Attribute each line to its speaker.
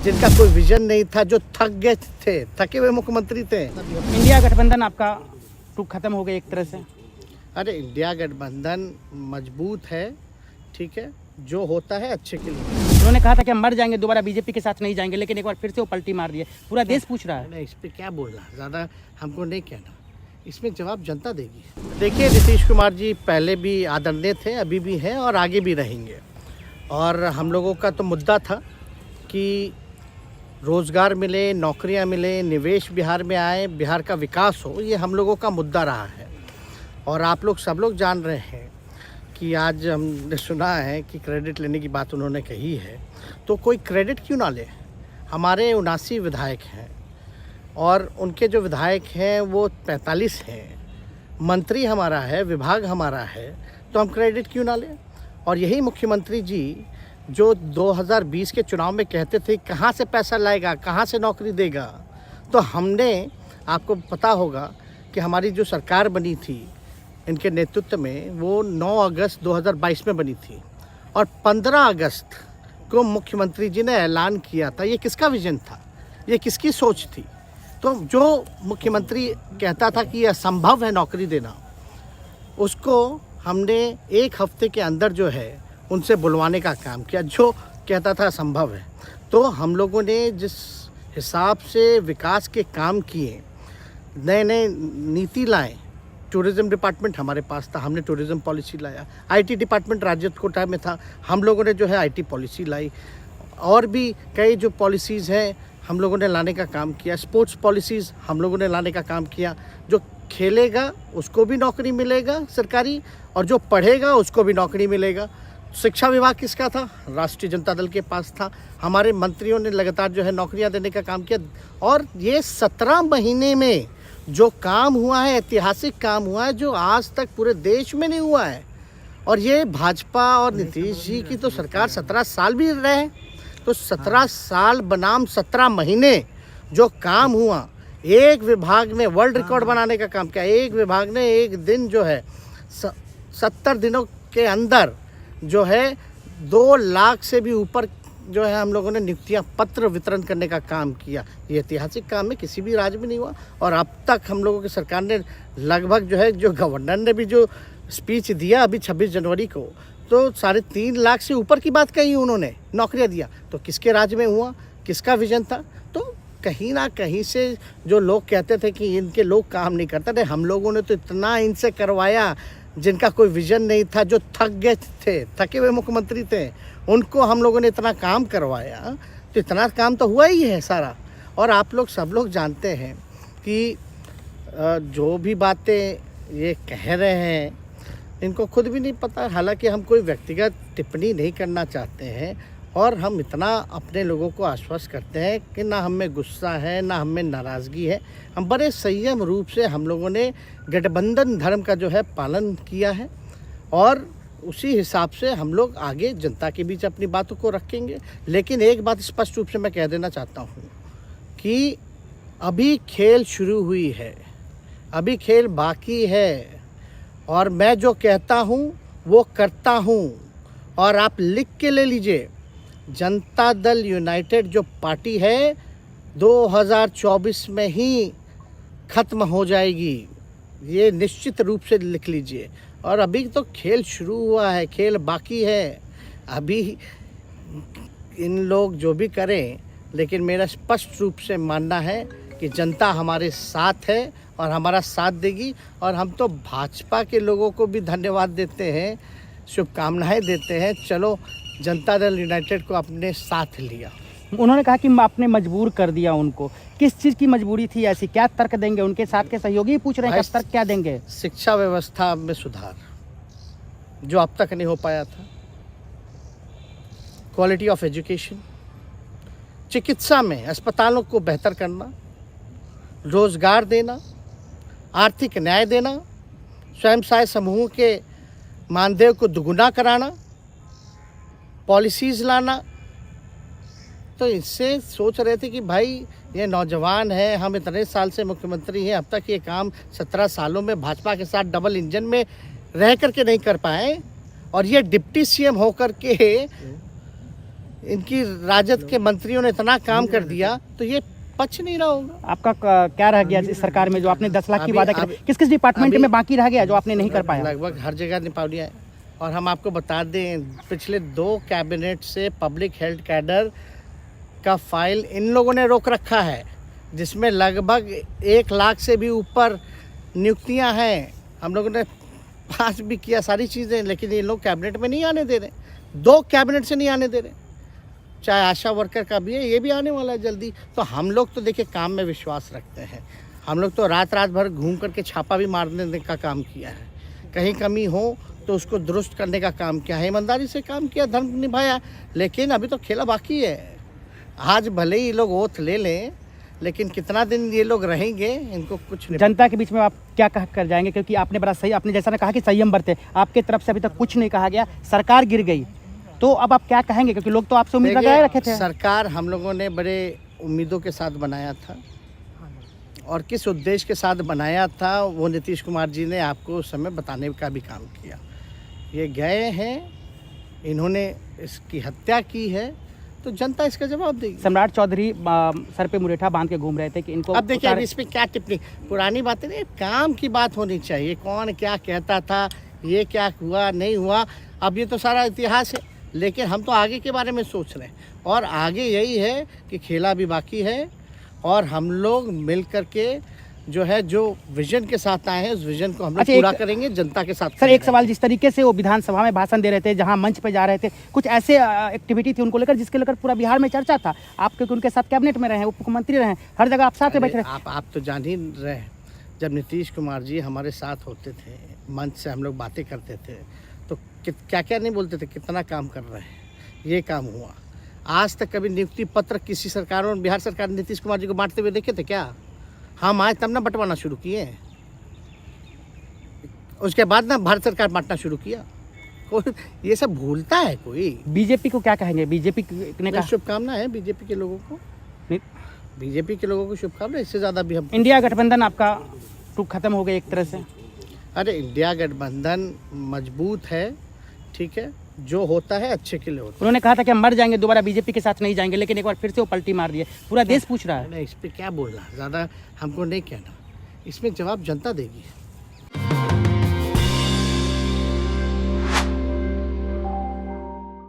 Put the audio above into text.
Speaker 1: जिनका कोई विजन नहीं था, जो थक गए थे, थके हुए मुख्यमंत्री थे।
Speaker 2: इंडिया गठबंधन आपका टूक खत्म हो गया एक तरह से।
Speaker 1: अरे इंडिया गठबंधन मजबूत है, ठीक है, जो होता है अच्छे के लिए।
Speaker 2: उन्होंने कहा था कि हम मर जाएंगे, दोबारा बीजेपी के साथ नहीं जाएंगे, लेकिन एक बार फिर से वो पलटी मार दिए। पूरा देश पूछ रहा है।
Speaker 1: नहीं, इस पर क्या बोलना, ज़्यादा हमको नहीं कहना, इसमें जवाब जनता देगी। देखिए, नीतीश कुमार जी पहले भी आदरणीय थे, अभी भी हैं और आगे भी रहेंगे। और हम लोगों का तो मुद्दा था कि रोज़गार मिले, नौकरियां मिले, निवेश बिहार में आए, बिहार का विकास हो, ये हम लोगों का मुद्दा रहा है। और आप लोग सब लोग जान रहे हैं कि आज हमने सुना है कि क्रेडिट लेने की बात उन्होंने कही है, तो कोई क्रेडिट क्यों ना ले। हमारे 79 विधायक हैं और उनके जो विधायक हैं वो 45 हैं, मंत्री हमारा है, विभाग हमारा है, तो हम क्रेडिट क्यों ना लें। और यही मुख्यमंत्री जी जो 2020 के चुनाव में कहते थे कहाँ से पैसा लाएगा, कहाँ से नौकरी देगा, तो हमने, आपको पता होगा कि हमारी जो सरकार बनी थी इनके नेतृत्व में, वो 9 अगस्त 2022 में बनी थी और 15 अगस्त को मुख्यमंत्री जी ने ऐलान किया था। ये किसका विजन था, ये किसकी सोच थी। तो जो मुख्यमंत्री कहता था कि यह असंभव है नौकरी देना, उसको हमने एक हफ्ते के अंदर जो है उनसे बुलवाने का काम किया, जो कहता था असंभव है। तो हम लोगों ने जिस हिसाब से विकास के काम किए, नए नए नीति लाए, टूरिज़्म डिपार्टमेंट हमारे पास था, हमने टूरिज़्म पॉलिसी लाया। आईटी डिपार्टमेंट राज्य कोटा में था, हम लोगों ने जो है आईटी पॉलिसी लाई। और भी कई जो पॉलिसीज़ हैं हम लोगों ने लाने का काम किया। स्पोर्ट्स पॉलिसीज़ हम लोगों ने लाने का काम किया। जो खेलेगा उसको भी नौकरी मिलेगा सरकारी, और जो पढ़ेगा उसको भी नौकरी मिलेगा। शिक्षा विभाग किसका था, राष्ट्रीय जनता दल के पास था। हमारे मंत्रियों ने लगातार जो है नौकरियां देने का काम किया। और ये 17 महीने में जो काम हुआ है, ऐतिहासिक काम हुआ है, जो आज तक पूरे देश में नहीं हुआ है। और ये भाजपा और नीतीश जी की तो सरकार 17 साल भी रहे, तो 17 साल बनाम 17 महीने जो काम हुआ, एक विभाग ने वर्ल्ड रिकॉर्ड बनाने का काम किया। एक विभाग ने एक दिन जो है 70 दिनों के अंदर जो है 2 लाख से भी ऊपर जो है हम लोगों ने नियुक्तियां पत्र वितरण करने का काम किया। ये ऐतिहासिक काम है, किसी भी राज्य में नहीं हुआ। और अब तक हम लोगों की सरकार ने लगभग जो है, जो गवर्नर ने भी जो स्पीच दिया अभी 26 जनवरी को, तो 3.5 लाख से ऊपर की बात कही उन्होंने, नौकरियां दिया। तो किसके राज्य में हुआ, किसका विजन था। तो कहीं ना कहीं से जो लोग कहते थे कि इनके लोग काम नहीं करते थे, हम लोगों ने तो इतना इनसे करवाया, जिनका कोई विजन नहीं था, जो थक गए थे, थके हुए मुख्यमंत्री थे, उनको हम लोगों ने इतना काम करवाया। तो इतना काम तो हुआ ही है सारा। और आप लोग सब लोग जानते हैं कि जो भी बातें ये कह रहे हैं इनको खुद भी नहीं पता। हालांकि हम कोई व्यक्तिगत टिप्पणी नहीं करना चाहते हैं, और हम इतना अपने लोगों को आश्वस्त करते हैं कि ना हमें गुस्सा है, ना हमें नाराज़गी है। हम बड़े संयम रूप से हम लोगों ने गठबंधन धर्म का जो है पालन किया है, और उसी हिसाब से हम लोग आगे जनता के बीच अपनी बातों को रखेंगे। लेकिन एक बात स्पष्ट रूप से मैं कह देना चाहता हूँ कि अभी खेल शुरू हुई है, अभी खेल बाकी है, और मैं जो कहता हूँ वो करता हूँ। और आप लिख के ले लीजिए, जनता दल यूनाइटेड जो पार्टी है 2024 में ही ख़त्म हो जाएगी, ये निश्चित रूप से लिख लीजिए। और अभी तो खेल शुरू हुआ है, खेल बाकी है। अभी इन लोग जो भी करें, लेकिन मेरा स्पष्ट रूप से मानना है कि जनता हमारे साथ है और हमारा साथ देगी। और हम तो भाजपा के लोगों को भी धन्यवाद देते हैं, शुभकामनाएं देते हैं। चलो, जनता दल यूनाइटेड को अपने साथ लिया।
Speaker 2: उन्होंने कहा कि आपने मजबूर कर दिया उनको। किस चीज़ की मजबूरी थी ऐसी, क्या तर्क देंगे? उनके साथ के सहयोगी पूछ रहे हैं, क्या तर्क क्या देंगे?
Speaker 1: शिक्षा व्यवस्था में सुधार जो अब तक नहीं हो पाया था, क्वालिटी ऑफ एजुकेशन, चिकित्सा में अस्पतालों को बेहतर करना, रोजगार देना, आर्थिक न्याय देना, स्वयं सहायता समूहों के मानदेय को दुगुना कराना, पॉलिसीज़ लाना। तो इससे सोच रहे थे कि भाई ये नौजवान है, हम इतने साल से मुख्यमंत्री हैं, अब तक ये काम 17 सालों में भाजपा के साथ डबल इंजन में रह करके नहीं कर पाए, और ये डिप्टी सीएम होकर के इनकी राजद के मंत्रियों ने इतना काम कर दिया तो ये पच नहीं रहा होगा।
Speaker 2: आपका क्या रह गया इस सरकार में जो आपने 10 लाख की
Speaker 1: अभी-
Speaker 2: वादा किया,
Speaker 1: अभी-
Speaker 2: किस किस डिपार्टमेंट
Speaker 1: अभी-
Speaker 2: में बाकी रह गया जो आपने नहीं कर पाया?
Speaker 1: लगभग हर जगह निपा लिया है। और हम आपको बता दें, पिछले 2 कैबिनेट से पब्लिक हेल्थ कैडर का फाइल इन लोगों ने रोक रखा है, जिसमें लगभग 1 लाख से भी ऊपर नियुक्तियां हैं। हम लोगों ने पास भी किया सारी चीज़ें, लेकिन ये लोग कैबिनेट में नहीं आने दे रहे। 2 कैबिनेट से नहीं आने दे रहे। चाहे आशा वर्कर का भी है, ये भी आने वाला है जल्दी। तो हम लोग तो देखिए काम में विश्वास रखते हैं। हम लोग तो रात रात भर घूम करके छापा भी मारने का काम किया है। कहीं कमी हो तो उसको दुरुस्त करने का काम किया है, ईमानदारी से काम किया, धर्म निभाया। लेकिन अभी तो खेला बाकी है। आज भले ही लोग ओथ ले लें, लेकिन कितना दिन ये लोग रहेंगे, इनको कुछ नहीं।
Speaker 2: जनता के बीच में आप क्या कह कर जाएंगे? क्योंकि आपने बड़ा सही, आपने जैसा ने कहा कि संयम बरते, आपके तरफ से अभी तक कुछ नहीं कहा गया, सरकार गिर गई, तो अब आप क्या कहेंगे? क्योंकि लोग तो आपसे उम्मीद लगाए रखे थे।
Speaker 1: सरकार हम लोगों ने बड़े उम्मीदों के साथ बनाया था, और किस उद्देश्य के साथ बनाया था वो नीतीश कुमार जी ने आपको उस समय बताने का भी काम किया। ये गए हैं, इन्होंने इसकी हत्या की है, तो जनता इसका जवाब देगी।
Speaker 2: सम्राट चौधरी सर पे मुरेठा बांध के घूम रहे थे कि इनको
Speaker 1: अब देखिए, अब इसमें क्या टिप्पणी, पुरानी बातें नहीं, काम की बात होनी चाहिए। कौन क्या कहता था, ये क्या हुआ नहीं हुआ, अब ये तो सारा इतिहास है। लेकिन हम तो आगे के बारे में सोच रहे हैं, और आगे यही है कि खेला भी बाकी है, और हम लोग मिल करके जो है, जो विजन के साथ आए हैं, उस विजन को हम लोग
Speaker 2: अच्छा,
Speaker 1: पूरा करेंगे, जनता के साथ
Speaker 2: सर
Speaker 1: करेंगे।
Speaker 2: एक सवाल, जिस तरीके से वो विधानसभा में भाषण दे रहे थे, जहां मंच पे जा रहे थे, कुछ ऐसे एक्टिविटी थी उनको लेकर जिसके लेकर पूरा बिहार में चर्चा था। आप क्योंकि उनके साथ कैबिनेट में रहे हैं, उप मुख्यमंत्री रहे हैं, हर जगह आप साथ में बैठ रहे हैं।
Speaker 1: आप तो जान ही रहे हैं, जब नीतीश कुमार जी हमारे साथ होते थे, मंच से हम लोग बातें करते थे, तो क्या क्या नहीं बोलते थे, कितना काम कर रहे हैं, ये काम हुआ। आज तक कभी नियुक्ति पत्र किसी सरकारों, बिहार सरकार ने नीतीश कुमार जी को बांटते हुए देखे थे क्या? हम आए तब ना बंटवाना शुरू किए, उसके बाद ना भारत सरकार बांटना शुरू किया। कोई ये सब भूलता है कोई?
Speaker 2: बीजेपी को क्या कहेंगे? बीजेपी ने कहा
Speaker 1: शुभकामना है बीजेपी के लोगों को, बीजेपी के लोगों को शुभकामना। इससे ज़्यादा भी हम,
Speaker 2: इंडिया गठबंधन आपका टूक खत्म हो गया एक तरह से।
Speaker 1: अरे इंडिया गठबंधन मजबूत है, ठीक है, जो होता है अच्छे के लिए होता
Speaker 2: उन्होंने कहा था कि हम मर जाएंगे, दोबारा बीजेपी के साथ नहीं जाएंगे, लेकिन एक बार फिर से वो पलटी मार दिए। पूरा देश पूछ रहा है।
Speaker 1: है। इस पर क्या बोलना, ज़्यादा हमको नहीं कहना, इसमें जवाब जनता देगी।